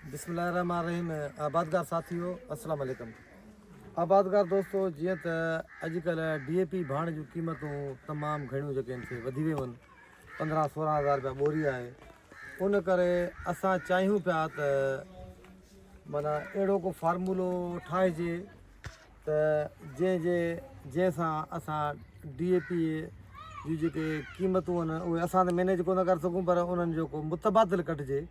बिस्मिल्लाहिर्रहमानिर्रहीम। आबादगार साथियों अस्सलाम वालेकुम। आबादगार दोस्तों, जीअं त अॼुकल्ह DAP भाण जूं क़ीमतूं तमामु घणियूं जेके आहिनि से वधी वियूं आहिनि। 15-16 हज़ार रुपया बोरी आहे। उन करे असां चाहियूं पिया त माना अहिड़ो को फार्मूलो ठाहिजे त जंहिंसां असां DAP जूं जेके क़ीमतूं आहिनि उहे असां त मैनेज कोन करे सघूं, पर उन्हनि जो को मुतबादिल कटिजे।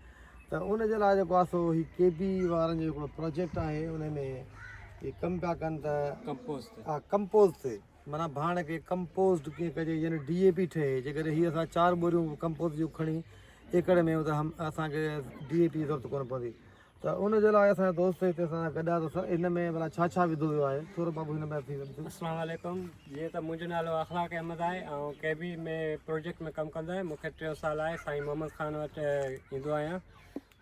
त उन जे लाइ जेको आहे सो हीउ KB वारनि जो हिकिड़ो प्रोजेक्ट आहे। उन में हीउ कमु पिया कनि त कंपोज़ थिए, माना भाण खे कंपोज़्ड कीअं कजे, यानी DAP ठहे। जेकॾहिं हीअ असां 4 बोरियूं कंपोज़ जूं खणी एकड़ में त असांखे DAP जी ज़रूरत कोन पवंदी। त उन जे लाइ असांजा दोस्त हिते असां गॾिया त इन में माना छा छा विधो वियो आहे, थोरो बाबू हिन में थी वेंदो। अस्सलाम वालेकुम। जीअं त मुंहिंजो नालो अख़लाक अहमद आहे ऐं KB में प्रोजेक्ट में कमु कंदो आहियां। मूंखे 3 साल आहे। साईं मोहम्मद ख़ान वटि ईंदो आहियां।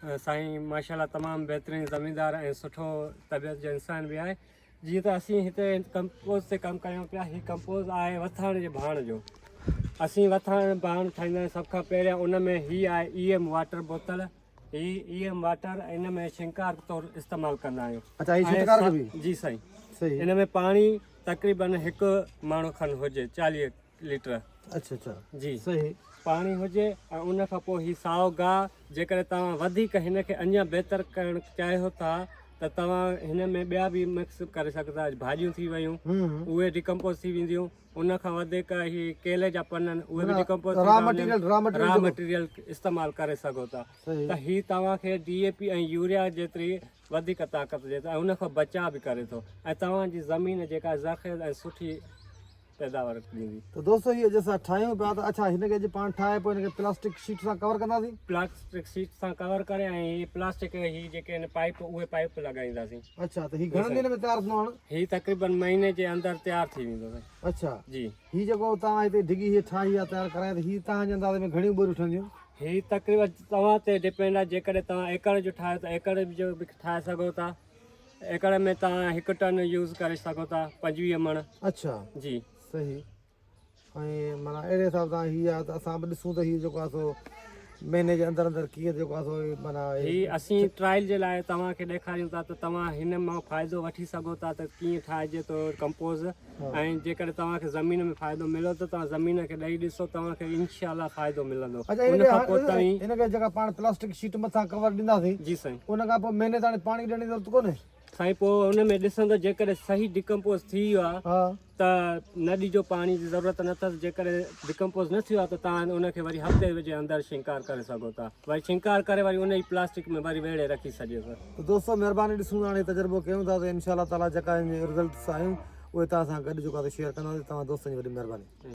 साईं माशाल्लाह तमामु बहितरीनु ज़मीनदार ऐं सुठो तबियत जो इंसान बि आहे। जीअं त असीं हिते कंपोज़ ते कमु कयूं पिया। हीउ कंपोज़ आहे वथाण जे भाण जो। असीं वथाण भाण ठाहींदा आहियूं। सभ खां पहिरियां उन में हीअ आहे EM वाटर बोतल। EM वाटर इन में शिंकार तौरु इस्तेमालु कंदा आहियूं। अच्छा, हीउ छिटकार बि? जी साईं। सही। इन में पाणी तक़रीबन 1 माण्हू खनि हुजे, 40 लीटर। अच्छा अच्छा जी सही। पाणी हुजे ऐं उन खां पोइ हीउ साओ गाहु। जेकॾहिं तव्हां वधीक हिन खे अञा बहितर करणु चाहियो था त तव्हां हिन में ॿिया बि मिक्स करे सघंदा। भाॼियूं थी वियूं उहे डिकम्पोज़ थी वेंदियूं। उन खां वधीक ही केले जा पन आहिनि उहे बि डिकम्पोज़ रॉ मटीरियल इस्तेमालु करे सघो था। सही। त हीउ तव्हांखे DAP ऐं यूरिया जेतिरी वधीक ताक़त ॾिए थो ऐं उन खां बचाव बि करे थो ऐं तव्हांजी ज़मीन जेका ज़ख़ीर ऐं सुठी पैदावार ॾींदी। त दोस्तो हीअ जंहिंसां ठाहियूं पिया त अच्छा हिनखे जे पाण ठाहे पोइ हिनखे प्लास्टिक शीट सां कवर कंदासीं। प्लास्टिक शीट सां कवर करे ऐं हीअ प्लास्टिक ही जेके आहिनि पाइप उहे पाइप लॻाईंदासीं। अच्छा, त हीअ घणनि ॾींहंनि में तयारु थींदो हाणे? हीअ तक़रीबन महीने जे अंदरि तयारु थी वेंदो। अच्छा जी। हीअ जेको तव्हां हिते डिगी हीअ ठाही आहे तयारु कराए, त हीअ तव्हांजे अंदाज़े में घणियूं बोरियूं ठहंदियूं? हीअ तक़रीबन तव्हां ते डिपेंड आहे। जेकॾहिं तव्हां एकड़ जो ठाहियो त एकड़ जो बि ठाहे सघो था। एकड़ में तव्हां 1 टन यूज़ करे सघो था, 25 मण। अच्छा जी सही। ऐं माना अहिड़े हिसाब सां हीअ आहे त असां बि ॾिसूं त हीअ जेको आहे सो महीने जे अंदरि अंदरि कीअं जेको आहे सो माना हीअ असीं ट्रायल जे लाइ तव्हांखे ॾेखारियूं था त तव्हां हिन मां फ़ाइदो वठी सघो था त कीअं ठाहिजे थो कंपोज़। ऐं जेकॾहिं तव्हांखे ज़मीन में फ़ाइदो मिले थो तव्हां ज़मीन खे ॾेई ॾिसो, तव्हांखे इंशाअल्लाह फ़ाइदो मिलंदो। अच्छा, उन खां पोइ तव्हीं हिनखे जेका पाण प्लास्टिक शीट मथां कवर ॾींदासीं, जी साईं, उन खां पोइ महीने ताईं पाणी ॾियण जी ज़रूरत कोन्हे साईं। पोइ हुन में ॾिसंदो जेकॾहिं सही डिकम्पोज़ थी वियो आहे त न ॾिजो पाणी जी ज़रूरत न अथसि। जेकॾहिं डिकम्पोज़ न थियो आहे त तव्हां उनखे वरी हफ़्ते जे अंदरि शिंकार करे सघो था। वरी शिंकार करे वरी उन जी प्लास्टिक में वरी वेड़े रखी सघियो था। त दोस्तो महिरबानी ॾिसूं हाणे तजुर्बो कयूं था त इंशाअल्लाह ताला जेका रिज़ल्ट्स आहियूं उहे तव्हां सां गॾु जेको आहे शेयर कंदासीं। तव्हां दोस्तनि जी वॾी महिरबानी।